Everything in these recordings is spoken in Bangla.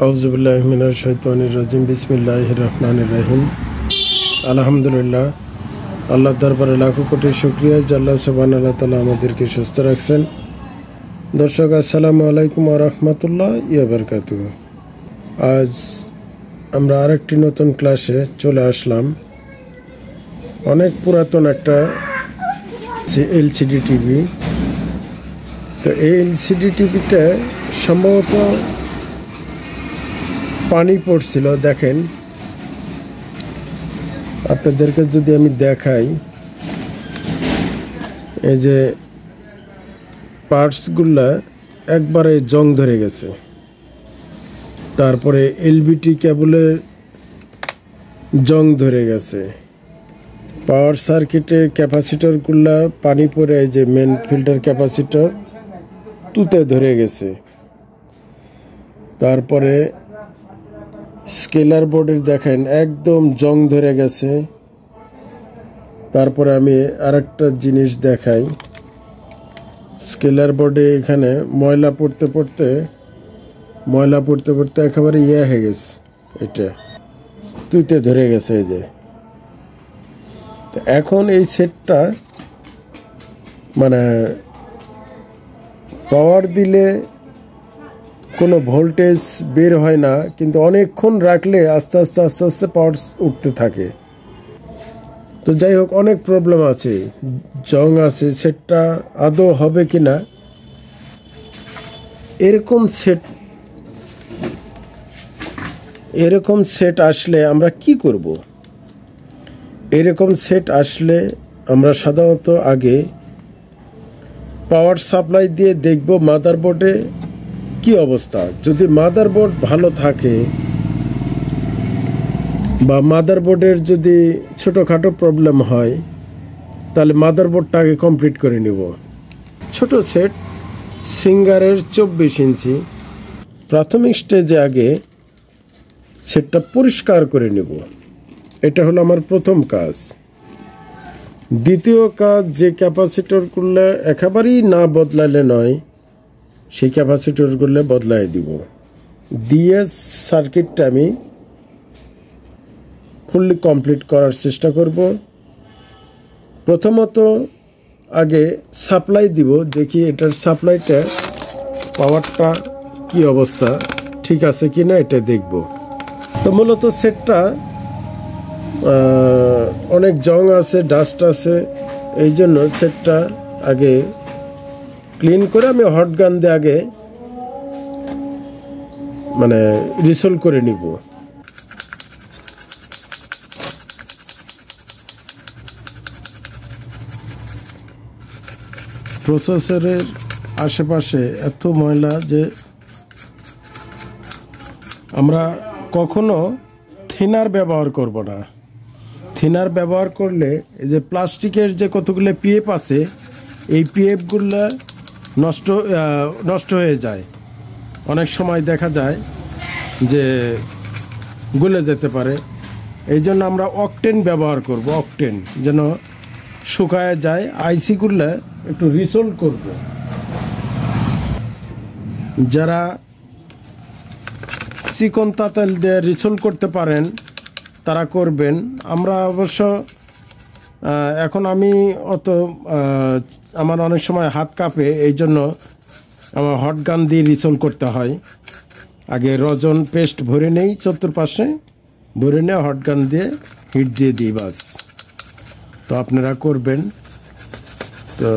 আউযুবিল্লাহি মিনাশ শাইতানির রাজিম। বিসমিল্লাহির রহমানির রহিম। আলহামদুলিল্লাহ, আল্লাহর দরবারে লাখো কোটি শুকরিয়া যে আল্লাহ সুবহানাহু ওয়া তাআলা আমাদেরকে সুস্থ রাখছেন। দর্শক, আসসালামু আলাইকুম ওয়া রাহমাতুল্লাহি ওয়া বারাকাতুহু। আজ আমরা আরেকটি নতুন ক্লাসে চলে আসলাম। অনেক পুরাতন একটা এলসিডি টিভি। তো এই এলসিডি টিভিটা সম্ভবত পানি পড়ছিল। দেখেন, আপনাদেরকে যদি আমি দেখাই, এই যে পার্টসগুলা একবারে জং ধরে গেছে। তারপরে এলবিটি কেবলের জং ধরে গেছে। পাওয়ার সার্কিটের ক্যাপাসিটরগুলা পানি পড়ে, এই যে মেন ফিল্টার ক্যাপাসিটর তুতে ধরে গেছে। তারপরে স্কেলার বোর্ডের দেখেন একদম জং ধরে গেছে। তারপরে আমি আরেকটা জিনিস দেখাই, স্কেলার বোর্ডে এখানে ময়লা পড়তে পড়তে একেবারে হয়ে গেছে, এটা তুইতে ধরে গেছে। এই যে এখন এই সেটটা মানে পাওয়ার দিলে কোনো ভোল্টেজ বের হয় না, কিন্তু অনেকক্ষণ রাখলে আস্তে আস্তে পাওয়ার উঠতে থাকে। তো যাই হোক, অনেক প্রবলেম আছে, জং আছে। সেটটা আদৌ হবে কি না, এরকম সেট আসলে আমরা কি করব? এরকম সেট আসলে আমরা সাধারণত আগে পাওয়ার সাপ্লাই দিয়ে দেখব মাদারবোর্ডে কি অবস্থা। যদি মাদারবোর্ড ভালো থাকে বা মাদারবোর্ডের যদি ছোটোখাটো প্রবলেম হয়, তাহলে মাদারবোর্ডটা আগে কমপ্লিট করে নিব। ছোট সেট, সিঙ্গারের 24 ইঞ্চি। প্রাথমিক স্টেজে আগে সেটটা পরিষ্কার করে নেব। এটা হলো আমার প্রথম কাজ। দ্বিতীয় কাজ, যে ক্যাপাসিটরগুলো একেবারেই না বদলালে নয়, সেই ক্যাপাসিটরগুলো বদলাই দিব। দিয়ে সার্কিটটা আমি ফুললি কমপ্লিট করার চেষ্টা করব। প্রথমত আগে সাপ্লাই দিব, দেখি এটার সাপ্লাইটা পাওয়ারটা কি অবস্থা, ঠিক আছে কি না এটা দেখব। তো মূলত সেটটা অনেক জং আছে, ডাস্ট আছে, এই জন্য সেটটা আগে ক্লিন করে আমি হট গান দিয়ে আগে মানে রিসোল করে নিব। প্রসেসরের আশেপাশে এত ময়লা যে আমরা কখনো থিনার ব্যবহার করব না। থিনার ব্যবহার করলে এই যে প্লাস্টিকের যে কতগুলো পিএফ আছে, এই পিএফগুলো নষ্ট হয়ে যায়। অনেক সময় দেখা যায় যে গলে যেতে পারে। এই জন্য আমরা অকটেন ব্যবহার করব, অকটেন যেন শুকায় যায়। আইসিগুলো একটু রিসোল করব। যারা চিকন তাতাল দিয়ে রিসোল করতে পারেন তারা করবেন। আমরা অবশ্য এখন আমি আমার অনেক সময় হাত কাঁপে, এই জন্য আমার হট গান দিয়ে রিসোল করতে হয়। আগে রজন পেস্ট ভরে নেই, চতুর্পাশে ভরে নিয়ে হট গান দিয়ে হিট দিয়ে দিই, বাস। তো আপনারা করবেন। তো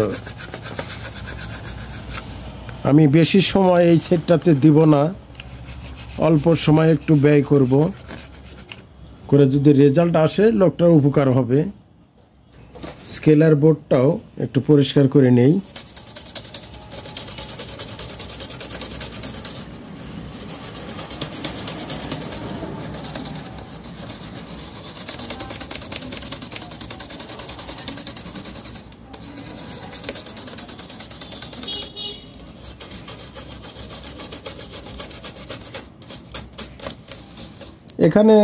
আমি বেশি সময় এই সেটটাতে দিব না, অল্প সময় একটু ব্যয় করব, করে যদি রেজাল্ট আসে লোকটার উপকার হবে। স্কেলার বোর্ডটাও একটু পরিষ্কার করে নেই। এখানে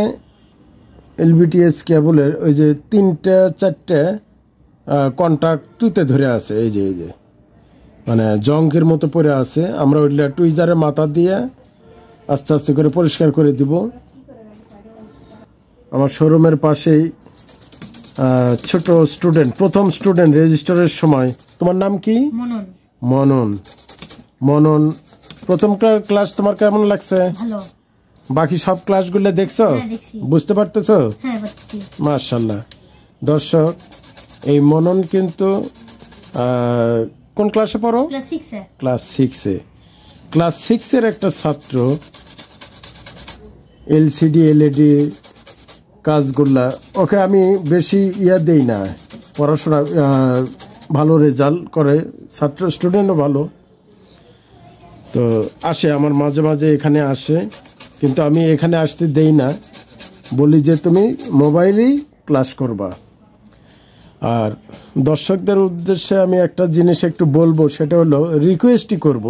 এলবিটিএস কেবলের ওই যে 3-4টে কন্ট্যাক্ট তুতে ধরে আছে, এই যে মানে জঙ্কের মতো পড়ে আছে। আমরা ওইগুলা টুইজারের মাথা দিয়ে আস্তে আস্তে করে পরিষ্কার করে দিব। আমার শোরুমের পাশেই ছোট স্টুডেন্ট, প্রথম স্টুডেন্ট রেজিস্টারের সময়। তোমার নাম কি? মনন। মনন। মনন, প্রথম ক্লাস তোমার কেমন লাগছে? ভালো। বাকি সব ক্লাসগুলো দেখছো? হ্যাঁ, দেখছি। বুঝতে পারতেছো? হ্যাঁ, পারছি। মাশাআল্লাহ। দর্শক, এই মনন কিন্তু কোন ক্লাসে পড়ো? ক্লাস 6 এ। ক্লাস 6 এ। ক্লাস 6 এর একটা ছাত্র এলসিডি এলইডি কাজগুলা, ওকে আমি বেশি দেই না, পড়াশোনা ভালো রেজাল্ট করে, ছাত্র স্টুডেন্টও ভালো, তো আসে আমার মাঝে মাঝে এখানে আসে, কিন্তু আমি এখানে আসতে দেই না, বলি যে তুমি মোবাইলেই ক্লাস করবা। আর দর্শকদের উদ্দেশ্যে আমি একটা জিনিস একটু বলবো, সেটা হলো রিকোয়েস্টই করব,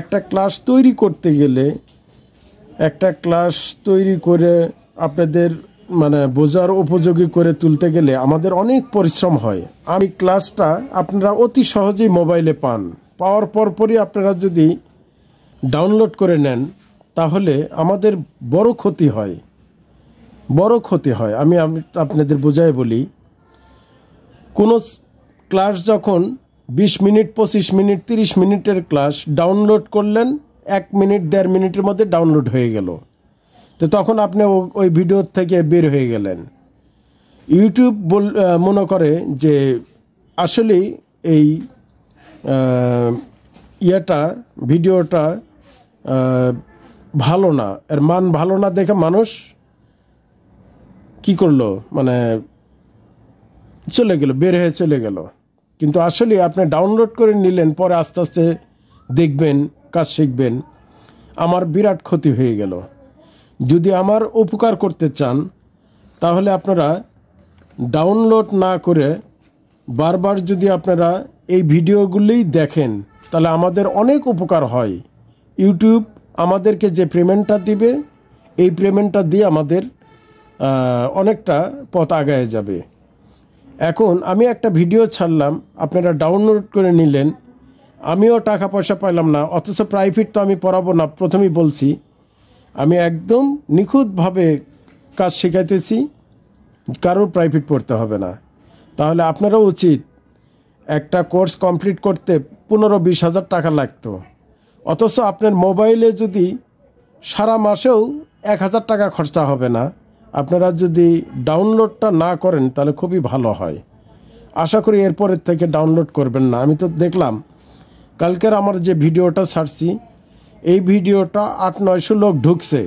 একটা ক্লাস তৈরি করতে গেলে, একটা ক্লাস তৈরি করে আপনাদের মানে বোঝার উপযোগী করে তুলতে গেলে আমাদের অনেক পরিশ্রম হয়। আমি ক্লাসটা আপনারা অতি সহজেই মোবাইলে পান, পাওয়ার পরপরই আপনারা যদি ডাউনলোড করে নেন তাহলে আমাদের বড় ক্ষতি হয়, বড় ক্ষতি হয়। আমি আপনাদের বোঝাই বলি, কোনো ক্লাস যখন 20 মিনিট 25 মিনিট 30 মিনিটের ক্লাস ডাউনলোড করলেন, 1 মিনিট 1.5 মিনিটের মধ্যে ডাউনলোড হয়ে গেল, তো তখন আপনি ওই ভিডিও থেকে বের হয়ে গেলেন। ইউটিউব মনে করে যে আসলেই এই ভিডিওটা ভালো না, এর মান ভালো না দেখে মানুষ কি করলো, মানে চলে গেল, বের হয়ে চলে গেল। কিন্তু আসলে আপনি ডাউনলোড করে নিলেন, পরে আস্তে আস্তে দেখবেন, কাজ শিখবেন। আমার বিরাট ক্ষতি হয়ে গেল। যদি আমার উপকার করতে চান তাহলে আপনারা ডাউনলোড না করে বারবার যদি আপনারা এই ভিডিওগুলোই দেখেন তাহলে আমাদের অনেক উপকার হয়। ইউটিউব আমাদেরকে যে পেমেন্টটা দিবে, এই পেমেন্টটা দিয়ে আমাদের অনেকটা পথ আগায় যাবে। এখন আমি একটা ভিডিও ছাড়লাম, আপনারা ডাউনলোড করে নিলেন, আমিও টাকা পয়সা পাইলাম না, অথচ প্রাইভেট তো আমি পড়াবো না, প্রথমেই বলছি আমি একদম নিখুঁতভাবে কাজ শেখাইতেছি, কারোর প্রাইভেট পড়তে হবে না। তাহলে আপনারও উচিত, একটা কোর্স কমপ্লিট করতে 15-20 হাজার টাকা লাগতো, অথচ আপনার মোবাইলে যদি সারা মাসেও 1,000 টাকা খরচা হবে না। আপনারা যদি ডাউনলোডটা না করেন তাহলে খুবই ভালো হয়। আশা করি এরপরের থেকে ডাউনলোড করবেন না। আমি তো দেখলাম কালকের আমার যে ভিডিওটা ছাড়ছি, এই ভিডিওটা 800-900 লোক ঢুকছে,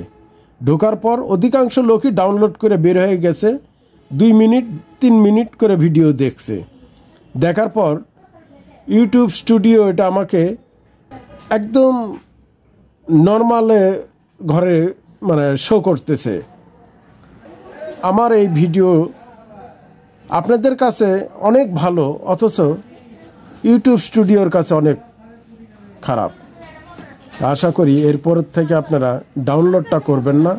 ঢোকার পর অধিকাংশ লোকই ডাউনলোড করে বের হয়ে গেছে, 2 মিনিট 3 মিনিট করে ভিডিও দেখছে। দেখার পর ইউটিউব স্টুডিও এটা আমাকে একদম নর্মালে ঘরে মানে শো করতেছে। আমার এই ভিডিও আপনাদের কাছে অনেক ভালো, অথচ ইউটিউব স্টুডিওর কাছে অনেক খারাপ। আশা করি এরপর থেকে আপনারা ডাউনলোডটা করবেন না।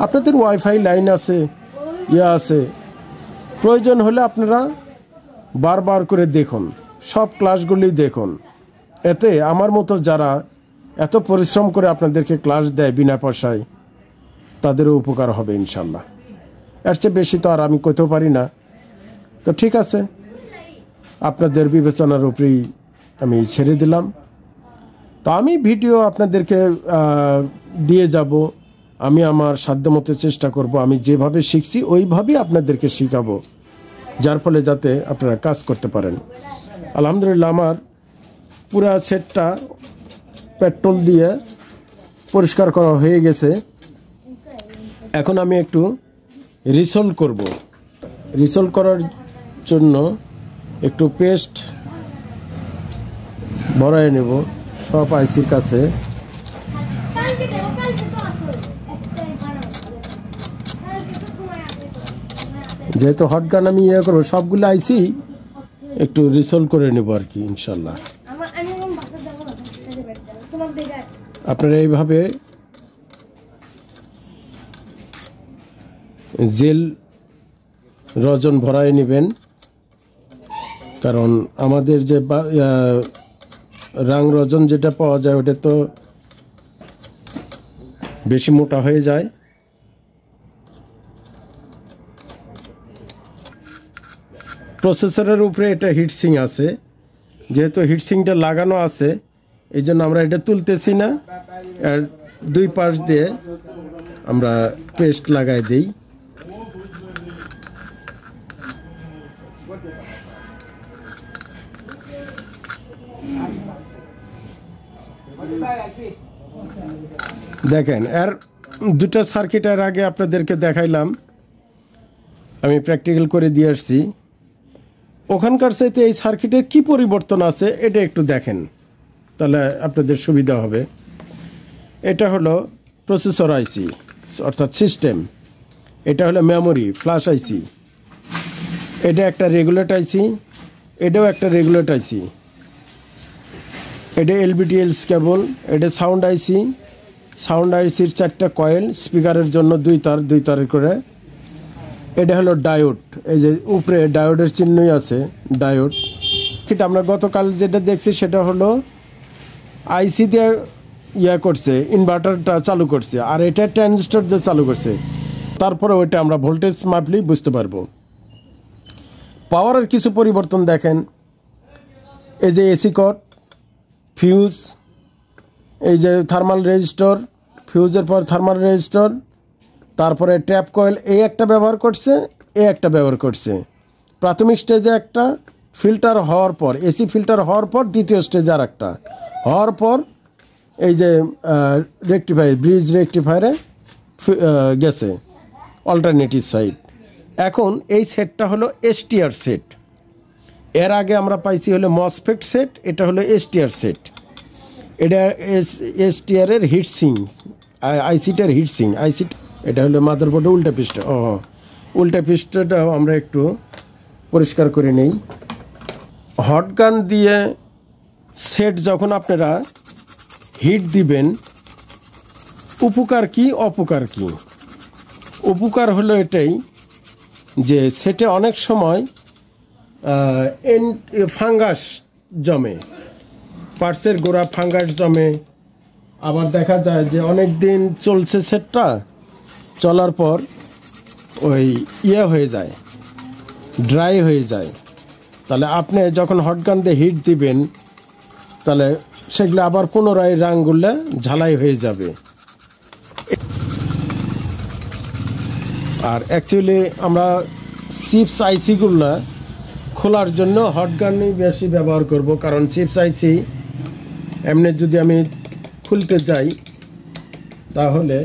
আপনাদের ওয়াইফাই লাইন আছে, আছে, প্রয়োজন হলে আপনারা বারবার করে দেখুন, সব ক্লাসগুলি দেখুন। এতে আমার মতো যারা এত পরিশ্রম করে আপনাদেরকে ক্লাস দেয় বিনা পয়সায়, তাদেরও উপকার হবে ইনশাল্লাহ। এর চেয়ে বেশি তো আর আমি কইতেও পারি না। তো ঠিক আছে, আপনাদের বিবেচনার উপরেই আমি ছেড়ে দিলাম। তো আমি ভিডিও আপনাদেরকে দিয়ে যাব, আমি আমার সাধ্যমতো চেষ্টা করব, আমি যেভাবে শিখছি ওইভাবেই আপনাদেরকে শেখাবো, যার ফলে যাতে আপনারা কাজ করতে পারেন। আলহামদুলিল্লাহ, আমার পুরা সেটটা পেট্রোল দিয়ে পরিষ্কার করা হয়ে গেছে। এখন আমি একটু রিসোল করব। রিসোল করার জন্য একটু পেস্ট ভরায় নেব সব আইসির কাছে। যেহেতু হটগান আমি করবো, সবগুলো আইসি একটু রিসোল করে নেব আর কি ইনশাল্লাহ। আপনারা এইভাবে জেল রজন ভরায় নেবেন, কারণ আমাদের যে রাং রজন যেটা পাওয়া যায় ওটা তো বেশি মোটা হয়ে যায়। প্রসেসরের উপরে এটা হিটসিং আছে, যেহেতু হিটসিংটা লাগানো আছে এই জন্য আমরা এটা তুলতেছি না, আর দুই পাশ দিয়ে আমরা পেস্ট লাগাই দিই। দেখেন এর দুটো সার্কিট এর আগে আপনাদেরকে দেখাইলাম, আমি প্র্যাকটিক্যাল করে দিয়ে আসছি। ওখানকার চাইতে এই সার্কিটের কি পরিবর্তন আছে এটা একটু দেখেন, তাহলে আপনাদের সুবিধা হবে। এটা হলো প্রসেসর আইসি অর্থাৎ সিস্টেম, এটা হলো মেমোরি ফ্ল্যাশ আইসি, এটা একটা রেগুলেট আইসি, এটাও একটা রেগুলেট আইসি, এটা এলবিটিএলস কেবল, এটা সাউন্ড আইসি, সাউন্ড আইসির 4টা কয়েল, স্পিকারের জন্য 2 তার করে। এটা হলো ডায়োড, এই যে উপরে ডায়োডের চিহ্নই আছে ডায়োড। ঠিক আমরা গতকাল যেটা দেখছি সেটা হলো আইসি দিয়ে করছে, ইনভার্টারটা চালু করছে, আর এটা ট্রানজিস্টর দিয়ে চালু করছে। তারপরে ওইটা আমরা ভোল্টেজ মাপলেই বুঝতে পারবো। পাওয়ারের কিছু পরিবর্তন দেখেন, এই যে এসি কট, ফিউজ, এই যে থার্মাল রেজিস্টর, ফিউজের পর থার্মাল রেজিস্টর, তারপরে ট্যাপ কয়েল, এই একটা ব্যবহার করছে, এই একটা ব্যবহার করছে। প্রাথমিক স্টেজে একটা ফিল্টার হওয়ার পর, এসি ফিল্টার হওয়ার পর দ্বিতীয় স্টেজে আর একটা হওয়ার পর এই যে রেকটিফায়ার, ব্রিজ রেকটিফায়ারে গেছে অল্টারনেটিভ সাইড। এখন এই সেটটা হলো এসটিআর সেট। এর আগে আমরা পাইছি হলো মসফেট সেট, এটা হলো এসটিআর সেট। এটা এসটিআর এর হিটসিং, আইসিটার হিটসিং আইসি। এটা হলো মাদারবোর্ডে উল্টা পৃষ্ঠা। উল্টা পৃষ্ঠাটাও আমরা একটু পরিষ্কার করে নেই। হট গান দিয়ে সেট যখন আপনারা হিট দিবেন, উপকার কি অপকার কি? উপকার হলো এটাই যে সেটে অনেক সময় ফাঙ্গাস জমে, পার্টসের গোড়া ফাঙ্গাস জমে। আবার দেখা যায় যে অনেক দিন চলছে সেটটা, চলার পর ওই হয়ে যায়, ড্রাই হয়ে যায়। তাহলে আপনি যখন হটগান দিয়ে হিট দিবেন তাহলে সেগুলো আবার পুনরায় রাঙগুলো ঝালাই হয়ে যাবে। আর অ্যাকচুয়ালি আমরা চিপস আইসিগুলো খোলার জন্য হটগানই বেশি ব্যবহার করব, কারণ চিপস আইসি এমনি যদি আমি খুলতে যাই তাহলে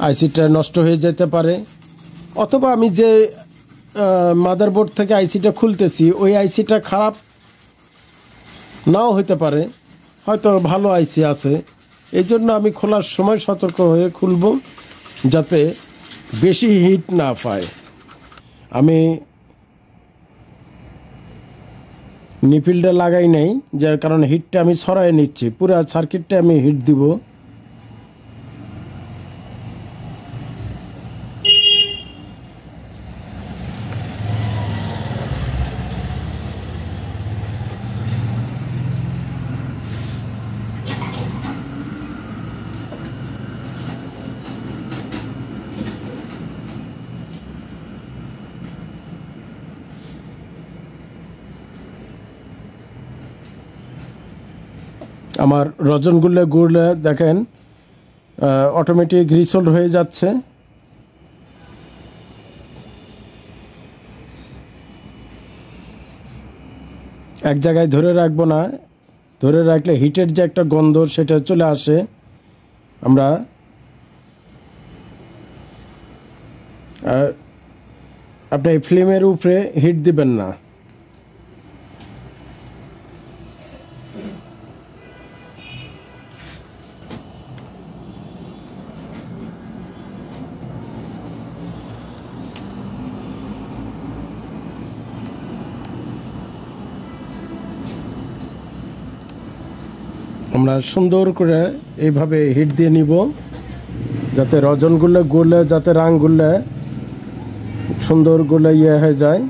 আইসিটা নষ্ট হয়ে যেতে পারে, অথবা আমি যে মাদারবোর্ড থেকে আইসিটা খুলতেছি ওই আইসিটা খারাপ নাও হতে পারে, হয়তো ভালো আইসি আছে। এই জন্য আমি খোলার সময় সতর্ক হয়ে খুলব যাতে বেশি হিট না পায়। আমি নিপিলটা লাগাই নাই, যার কারণে হিটটা আমি সরাই নিচ্ছি, পুরো সার্কিটটা আমি হিট দিব। আমার রজনগুলো গুড়লে দেখেন অটোমেটিক রিসোল্ড হয়ে যাচ্ছে। এক জায়গায় ধরে রাখবো না, ধরে রাখলে হিটের যে একটা গন্ধ সেটা চলে আসে। আমরা আপনি ফ্লেমের উপরে হিট দিবেন না। আমরা সুন্দর করে এইভাবে হিট দিয়ে নিব যাতে রজনগুলো গলে, যাতে রাঙগুলো সুন্দর গলে হয়ে যায়।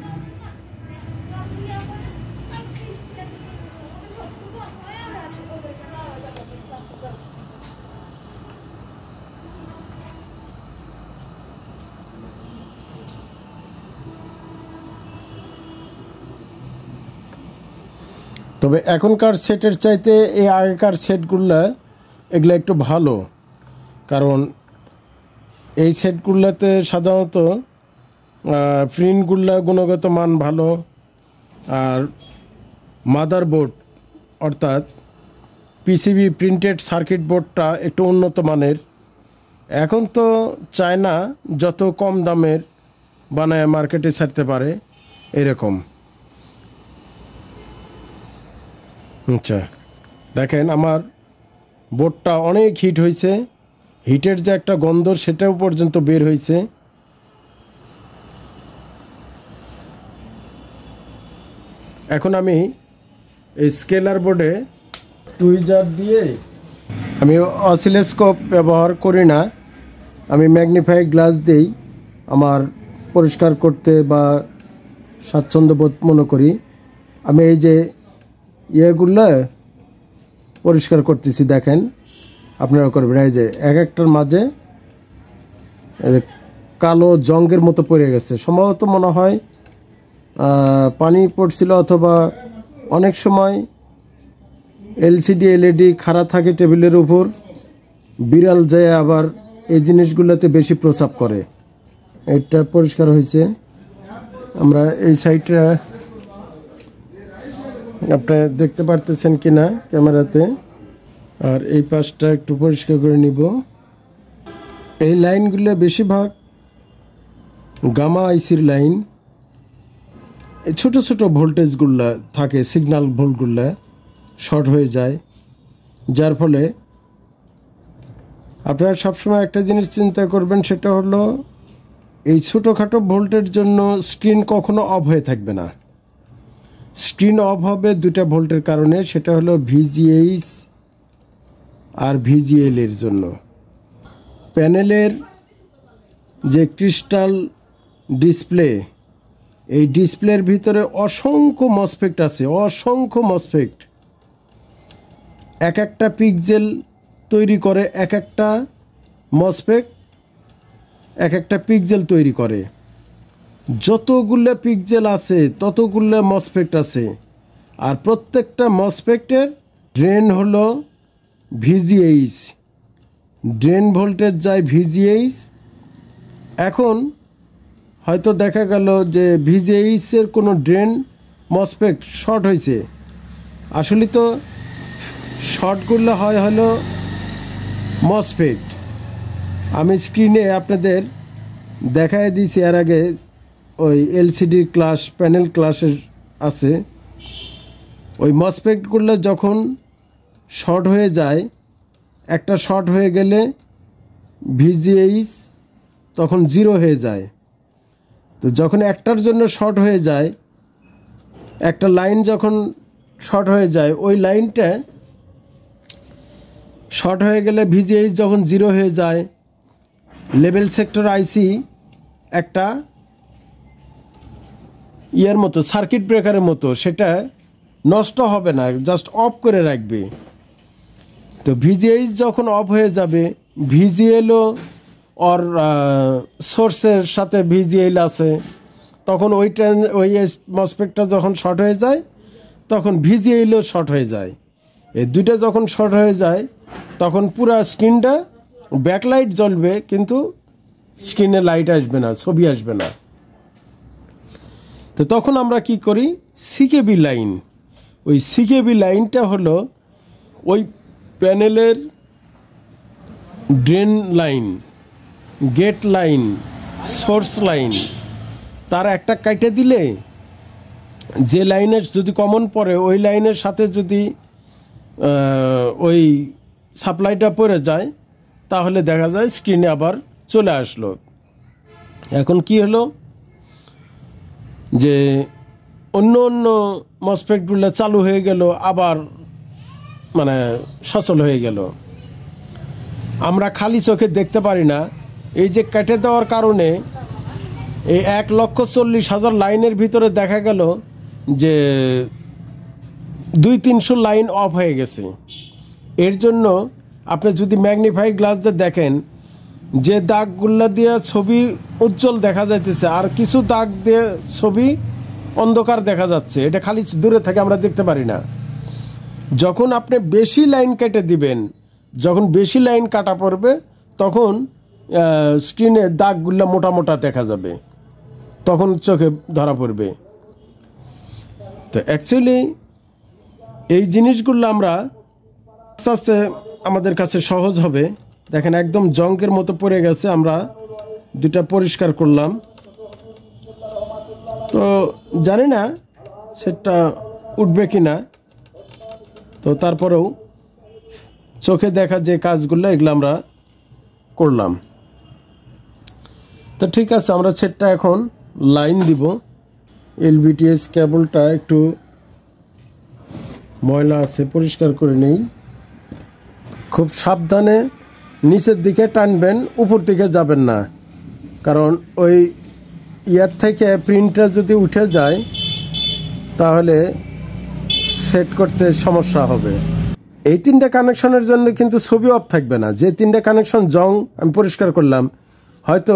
তবে এখনকার সেটের চাইতে এই আগেকার সেটগুলো এগুলো একটু ভালো, কারণ এই সেটগুলোতে সাধারণত প্রিন্টগুলো গুণগত মান ভালো, আর মাদারবোর্ড অর্থাৎ পিসিবি প্রিন্টেড সার্কিট বোর্ডটা একটু উন্নত মানের। এখন তো চায়না যত কম দামের বানায় মার্কেটে ছাড়তে পারে এরকম। আচ্ছা, দেখেন আমার বোর্ডটা অনেক হিট হয়েছে, হিটের যে একটা গন্ধ সেটাও পর্যন্ত বের হয়েছে। এখন আমি এই স্কেলার বোর্ডে টুইজার দিয়ে, আমি অসিলোস্কোপ ব্যবহার করি না, আমি ম্যাগনিফাই গ্লাস দিই আমার পরিষ্কার করতে বা স্বাচ্ছন্দ্য বোধ মনে করি। আমি এই যে ইয়েগুলো পরিষ্কার করতেছি, দেখেন আপনারা করবেন। এই যে এক একটার মাঝে কালো জঙ্গের মতো পড়ে গেছে, সম্ভবত মনে হয় পানি পড়ছিল, অথবা অনেক সময় এলসিডি এলইডি খাড়া থাকে টেবিলের উপর, বিড়াল যায় আবার এই জিনিসগুলোতে বেশি প্রস্রাব করে। এটা পরিষ্কার হয়েছে। আমরা এই সাইডটা আপনারা দেখতে পারতেছেন কিনা ক্যামেরাতে, আর এই পাশটা একটু পরিষ্কার করে নিব। এই লাইনগুলো বেশিরভাগ গামা আইসির লাইন, ছোট ছোট ভোল্টেজগুলো থাকে, সিগন্যাল ভোল্টগুলো শর্ট হয়ে যায়, যার ফলে আপনারা সবসময় একটা জিনিস চিন্তা করবেন, সেটা হলো এই ছোটোখাটো ভোল্টের জন্য স্ক্রিন কখনো অফ হয়ে থাকবে না। স্ক্রিন অফ হবে দুটা ভোল্টের কারণে, সেটা হলো ভিজিএইচ আর ভিজিএল এর জন্য। প্যানেলের যে ক্রিস্টাল ডিসপ্লে, এই ডিসপ্লের ভিতরে অসংখ্য মসফেট আছে, অসংখ্য মসফেট। এক একটা পিক্সেল তৈরি করে, এক একটা মসফেট এক একটা পিক্সেল তৈরি করে। যতগুলো পিক্সেল আছে ততগুলো মসফেট আছে, আর প্রত্যেকটা মসফেটের ড্রেন হলো ভিজিএইচ, ড্রেন ভোল্টেজ যায় ভিজিএইচ। এখন হয়তো দেখা গেল যে ভিজিএইচের কোনো ড্রেন মসফেট শর্ট হয়েছে, আসলে তো শর্টগুলো হয় হলো মসফেট। আমি স্ক্রিনে আপনাদের দেখায় দিয়েছি এর আগে, ওই এলসিডি ক্লাস প্যানেল ক্লাসের আছে। ওই মসফেটগুলো যখন শর্ট হয়ে যায়, একটা শর্ট হয়ে গেলে ভিজিএইচ তখন 0 হয়ে যায়। তো যখন একটার জন্য শর্ট হয়ে যায়, একটা লাইন যখন শর্ট হয়ে যায়, ওই লাইনটা শর্ট হয়ে গেলে ভিজিএইচ যখন 0 হয়ে যায়, লেভেল সেক্টর আইসি একটা ইয়ের মতো, সার্কিট ব্রেকারের মতো, সেটা নষ্ট হবে না, জাস্ট অফ করে রাখবে। তো ভিজিএইচ যখন অফ হয়ে যাবে, ভিজিএলও ওর সোর্সের সাথে ভিজিএল আছে, তখন ওই মসফেটটা যখন শর্ট হয়ে যায়, তখন ভিজিএলও শর্ট হয়ে যায়। এই দুইটা যখন শর্ট হয়ে যায়, তখন পুরো স্ক্রিনটা ব্যাকলাইট জ্বলবে, কিন্তু স্ক্রিনে লাইট আসবে না, ছবি আসবে না। তো তখন আমরা কি করি, সিকেবি লাইন, ওই সিকেবি লাইনটা হলো ওই প্যানেলের drain line, gate line, source line, তার একটা কাটে দিলে যে লাইনের যদি কমন পড়ে, ওই লাইনের সাথে যদি ওই সাপ্লাইটা পড়ে যায়, তাহলে দেখা যায় স্ক্রিনে আবার চলে আসলো। এখন কি হলো যে অন্য অন্য মসফেটগুলো চালু হয়ে গেল, আবার মানে সচল হয়ে গেল। আমরা খালি চোখে দেখতে পারি না, এই যে কেটে দেওয়ার কারণে এই 1,40,000 লাইনের ভিতরে দেখা গেল যে 200-300 লাইন অফ হয়ে গেছে। এর জন্য আপনি যদি ম্যাগনিফাই গ্লাস দিয়ে দেখেন, যে দাগগুলো দিয়ে ছবি উজ্জ্বল দেখা যাইতেছে, আর কিছু দাগ দিয়ে ছবি অন্ধকার দেখা যাচ্ছে, এটা খালি দূরে থেকে আমরা দেখতে পারি না। যখন আপনি বেশি লাইন কেটে দিবেন, যখন বেশি লাইন কাটা পড়বে তখন স্ক্রিনে দাগগুলো মোটা মোটা দেখা যাবে, তখন চোখে ধরা পড়বে। তো অ্যাকচুয়ালি এই জিনিসগুলো আমরা আস্তে আস্তে আমাদের কাছে সহজ হবে। দেখেন একদম জঙ্কের মতো পড়ে গেছে, আমরা দুটা পরিষ্কার করলাম। তো জানি না সেটা উঠবে কি না, তো তারপরেও চোখে দেখা যে কাজগুলো এগুলো আমরা করলাম। তো ঠিক আছে, আমরা সেটটা এখন লাইন দিব। এলবিটিএস কেবলটা একটু ময়লা আছে, পরিষ্কার করে নেই। খুব সাবধানে নিচের দিকে টানবেন, উপর দিকে যাবেন না, কারণ ওই ইয়ার থেকে প্রিন্টটা যদি উঠে যায় তাহলে সেট করতে সমস্যা হবে। এই তিনটা কানেকশনের জন্য কিন্তু ছবি অফ থাকবে না। যে তিনটা কানেকশন জং আমি পরিষ্কার করলাম, হয়তো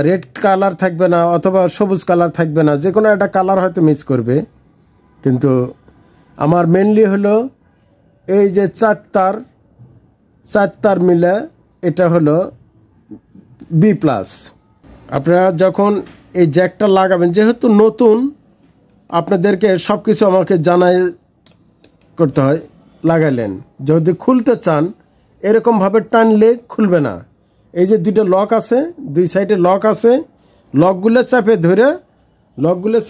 রেড কালার থাকবে না অথবা সবুজ কালার থাকবে না, যে কোনো একটা কালার হয়তো মিস করবে। কিন্তু আমার মেনলি হলো এই যে চার তার মিলে এটা হলো বি প্লাস। আপনারা যখন এই জ্যাকটা লাগাবেন, যেহেতু নতুন আপনাদেরকে সব কিছু আমাকে জানাই করতে হয়, লাগাইলেন যদি খুলতে চান এরকমভাবে টানলে খুলবে না। এই যে দুইটা লক আছে, দুই সাইডে লক আছে, লকগুলো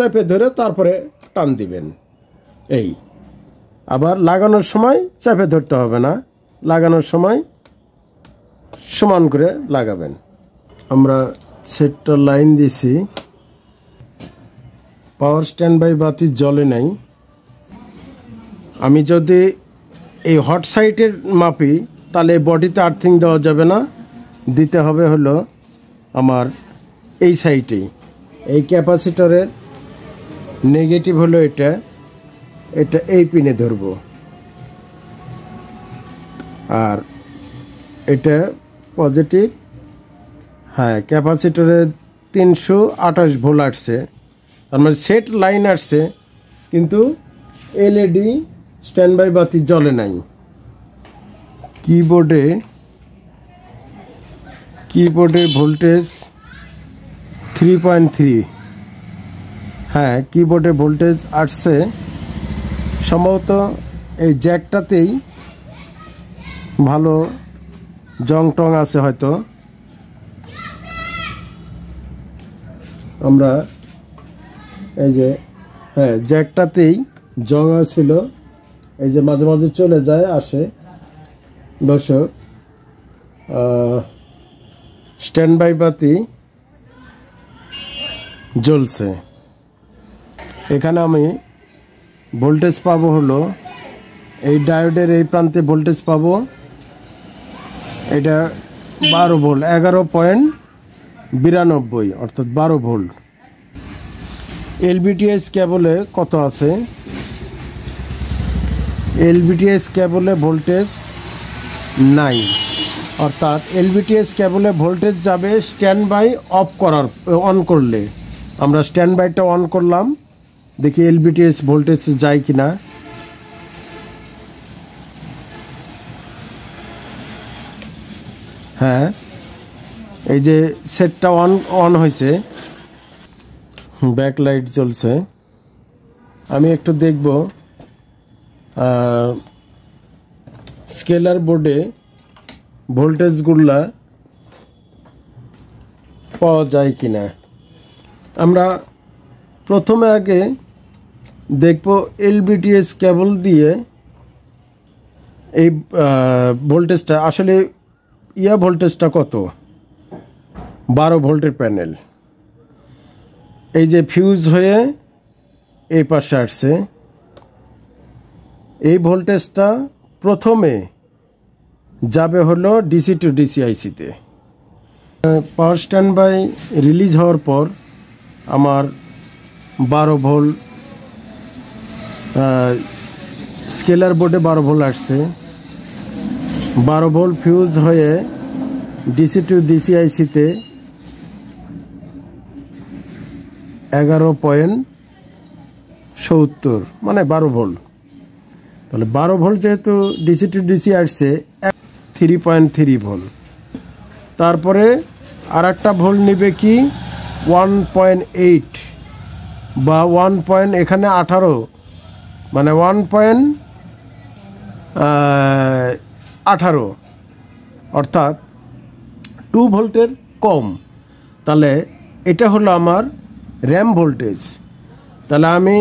চাপে ধরে তারপরে টান দিবেন। এই আবার লাগানোর সময় চাপে ধরতে হবে না, লাগানোর সময় সমান করে লাগাবেন। আমরা সেটটা লাইন দিছি, পাওয়ার স্ট্যান্ড বাই বাতি জ্বলে নাই। আমি যদি এই হট সাইটের মাপি তাহলে বডিতে আর্থিং দেওয়া যাবে না, দিতে হবে হলো আমার এই সাইটেই। এই ক্যাপাসিটরের নেগেটিভ হলো এটা এই পিনে ধরবো, আর এটা পজিটিভ। হ্যাঁ, ক্যাপাসিটরে 328 ভোল্ট আসছে, তার মানে সেট লাইন আসছে, কিন্তু এলইডি স্ট্যান্ড বাই বাতি জ্বলে নাই। কিবোর্ডে ভোল্টেজ 3.3। হ্যাঁ, কিবোর্ডে ভোল্টেজ আসছে, সম্ভবত এই জ্যাকটাতেই ভালো জং টং আছে হয়তো। আমরা এই যে হ্যাঁ জ্যাকটাতেই জং ছিল, এই যে মাঝে মাঝে চলে যায় আসে। দর্শক, স্ট্যান্ড বাই বাতি জ্বলছে। এখানে আমি ভোল্টেজ পাবো হলো এই ডায়োডের এই প্রান্তে ভোল্টেজ পাবো, এটা 12 ভোল্ট, 11.92 অর্থাৎ 12 ভোল্ট। এলবিটিএস কেবলে কত আছে? এলবিটিএস কেবলে ভোল্টেজ নাই, অর্থাৎ এলবিটিএস কেবলে ভোল্টেজ যাবে স্ট্যান্ড বাই অন করলে। আমরা স্ট্যান্ড বাইটা অন করলাম, দেখি এলবিটিএস ভোল্টেজ যায় কিনা। হ্যাঁ, এই যে সেটটা অন হয়েছে, ব্যাকলাইট জ্বলছে। আমি একটু দেখব স্কেলার বোর্ডে ভোল্টেজগুলা পাওয়া যায় কিনা। আমরা প্রথমে আগে দেখব এলবিটিএস কেবল দিয়ে এই ভোল্টেজটা আসলে ভোল্টেজটা কত। 12 ভোল্টের প্যানেল, এই যে ফিউজ হয়ে এই পাশে আসছে, এই ভোল্টেজটা প্রথমে যাবে হলো ডিসি টু ডিসি আইসিতে। পাওয়ার স্ট্যান্ড বাই রিলিজ হওয়ার পর আমার 12 ভোল্ট স্কেলার বোর্ডে 12 ভোল্ট আসছে। 12 ভোল্ট ফিউজ হয়ে ডিসি টু ডিসি আইসিতে 11.70 মানে 12 ভোল্ট। তাহলে 12 ভোল্ট যেহেতু ডিসি টু ডিসি আসছে 3.3 ভোল্ট। তারপরে আর একটা ভোল্ট নিবে কি 1.8 বা 1. এখানে 18 মানে 1.18 অর্থাৎ 2 ভোল্টের কম। তাহলে এটা হলো আমার র্যাম ভোল্টেজ। তাহলে আমি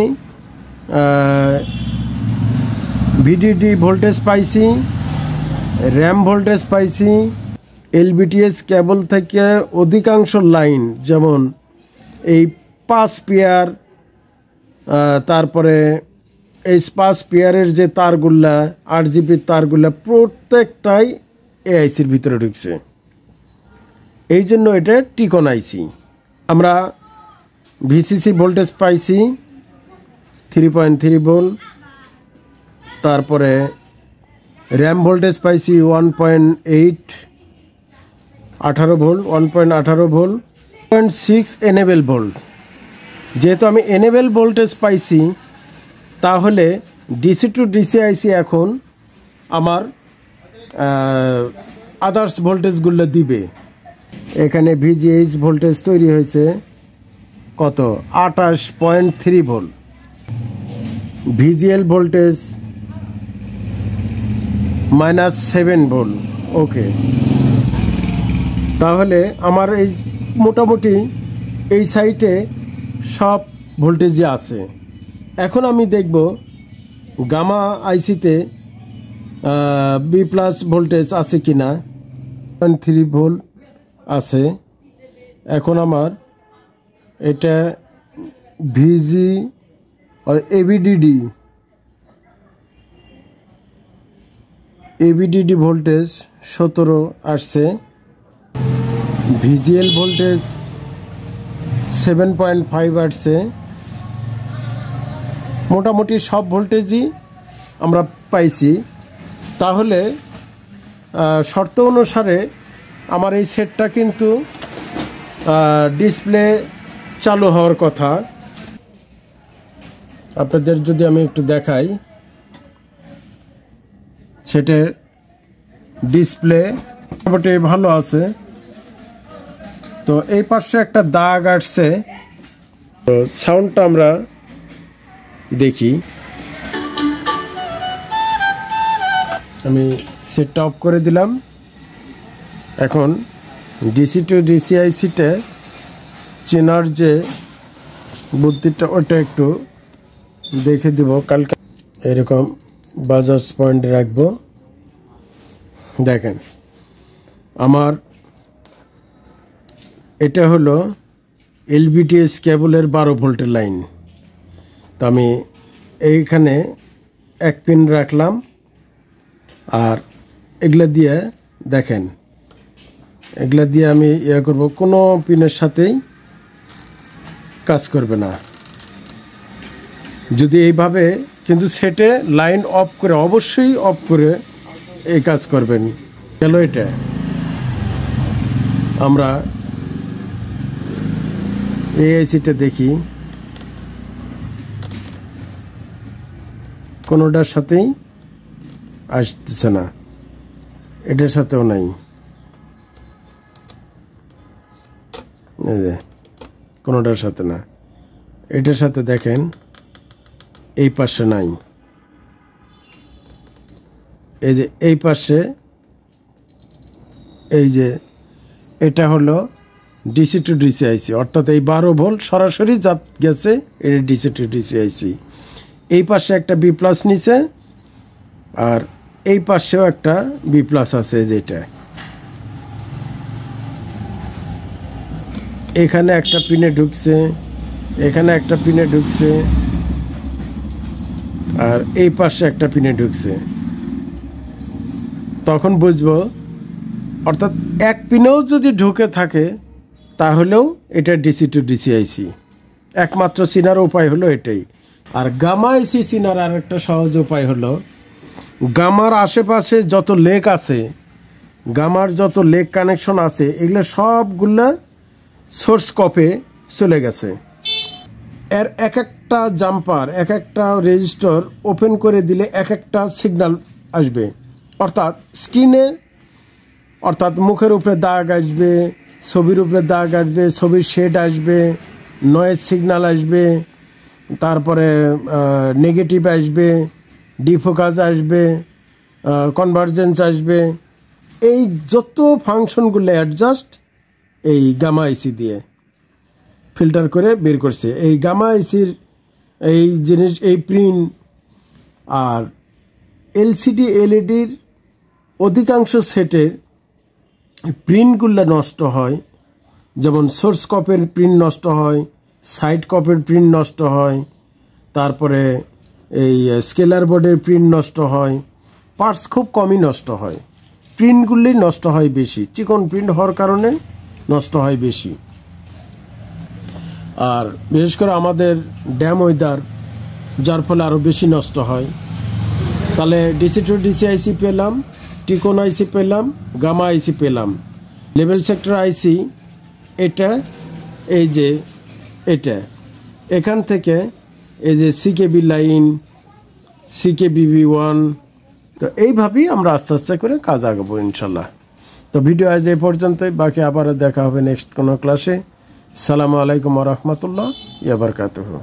ভিডিডি ভোল্টেজ পাইছি, র্যাম ভোল্টেজ পাইছি। এলবিটিএস কেবল থেকে অধিকাংশ লাইন যেমন এই 5 পেয়ার, তারপরে এই 5 পেয়ারের যে তারগুলা 8 জিবির তারগুলা প্রত্যেকটাই এআইসির ভিতরে ঢুকছে। এই জন্য এটা টিকন আইসি। আমরা ভিসিসি ভোল্টেজ পাইছি 3.3 ভোল্ট। তারপরে র্যাম ভোল্টেজ পাইছি 1.8 18 ভোল্ট 1.18 ভোল্ট 0.6 এনেবেল ভোল্ট। যেহেতু আমি এনেবেল ভোল্টেজ পাইছি তাহলে ডিসি টু ডিসি আইসি এখন আমার আদার্স ভোল্টেজগুলো দিবে। এখানে ভিজিএইচ ভোল্টেজ তৈরি হয়েছে কত 28.3 volt. VGL voltage -7 volt. Okay, তাহলে আমার এই মোটামুটি এই সাইটে সব ভোল্টেজই আছে। এখন আমি দেখব গামা আইসিতে বি প্লাস ভোল্টেজ আছে কিনা। 3 ভোল্ট আছে। এখন আমার এটা ভিজি আর এবিডিডি ভোল্টেজ 17 আসছে। ভিজিএল ভোল্টেজ 7.5 আসছে। মোটামুটি সব ভোল্টেজই আমরা পাইছি। তাহলে শর্ত অনুসারে আমার এই সেটটা কিন্তু ডিসপ্লে চালু হওয়ার কথা। আপনাদের যদি আমি একটু দেখাই, সেটের ডিসপ্লে মোটামুটি ভালো আছে। তো এই পাশে একটা দাগ আসছে। তো সাউন্ডটা আমরা দেখি। আমি সেটটা অফ করে দিলাম। এখন ডিসি টু ডিসি আইসিতে চেনার যে বুদ্ধিটা ওটা একটু দেখে দিব। কালকে এরকম বাজাজ পয়েন্ট রাখবো। দেখেন আমার এটা হলো এলবিটিএস কেবলের 12 ভোল্টের লাইন। তো আমি এইখানে এক পিন রাখলাম। আর এগুলা দিয়ে দেখেন, এগুলা দিয়ে আমি ইয়ে করব, কোনো পিনের সাথেই কাজ করবে না যদি এইভাবে। কিন্তু সেটে লাইন অফ করে, অবশ্যই অফ করে এই কাজ করবেন। গেল এটা। আমরা এআইসিটা দেখি, কোনোটার সাথেই আসতেছে না, এটার সাথেও নাই। এই যে কোনোটার সাথে না, এটার সাথে দেখেন এই পাশে নাই। এই যে এই পাশে, এই যে এটা হলো ডিসি টু ডিসি আইসি, অর্থাৎ এই 12 ভোল্ট সরাসরি যা গেছে এটা ডিসি টু ডিসি আইসি। এই পাশে একটা বি প্লাস নিচে, আর এই পাশেও একটা বি প্লাস আছে। যেটা এখানে একটা পিনে ঢুকছে, এখানে একটা পিনে ঢুকছে, আর এই পাশে একটা পিনে ঢুকছে। তখন বুঝবো, অর্থাৎ এক পিনেও যদি ঢুকে থাকে তাহলেও এটা ডিসি টু ডিসি আইসি। একমাত্র চিনার উপায় হলো এটাই। আর গামা আইসি চিনার আর একটা সহজ উপায় হলো, গামার আশেপাশে যত লেক আছে, গামার যত লেক কানেকশন আছে, এগুলো সবগুলা সোর্স কপে চলে গেছে। এর এক একটা একটা জাম্পার এক একটা রেজিস্টার ওপেন করে দিলে এক একটা সিগন্যাল আসবে, অর্থাৎ স্ক্রিনে, অর্থাৎ মুখের উপরে দাগ আসবে, ছবির উপরে দাগ আসবে, ছবির শেড আসবে, নয়েজ সিগন্যাল আসবে, তারপরে নেগেটিভ আসবে, ডিফোকাস আসবে, কনভার্জেন্স আসবে। এই যত ফাংশনগুলো অ্যাডজাস্ট এই গামা আইসি দিয়ে ফিল্টার করে বের করছে। এই গামা আইসির এই জিনিস, এই প্রিন্ট আর এলসিডি এলইডির অধিকাংশ সেটের প্রিন্টগুলো নষ্ট হয়, যেমন সোর্স কপের প্রিন্ট নষ্ট হয়, সাইড কপের প্রিন্ট নষ্ট হয়, তারপরে এই স্কেলার বোর্ডের প্রিন্ট নষ্ট হয়, পার্টস খুব কমই নষ্ট হয়, প্রিন্টগুলি নষ্ট হয় বেশি, চিকন প্রিন্ট হওয়ার কারণে নষ্ট হয় বেশি। আর বিশেষ করে আমাদের ড্যাম ওয়েদার, যার ফলে আরও বেশি নষ্ট হয়। তাহলে ডিসি টু ডিসি আইসি পেলাম, টিকন আইসি পেলাম, গামা আইসি পেলাম, লেভেল সেক্টর আইসি এটা, এই যে এটা, এখান থেকে এই যে সিকেবি লাইন, CKBB1, তো এইভাবেই আমরা আস্তে আস্তে করে কাজ আগাবো ইনশাল্লাহ। তো ভিডিও আজ এই পর্যন্তই, বাকি আবার দেখা হবে নেক্সট কোনো ক্লাসে। সালামু আলাইকুম ওয়া রাহমাতুল্লাহ ওয়া বারাকাতুহু।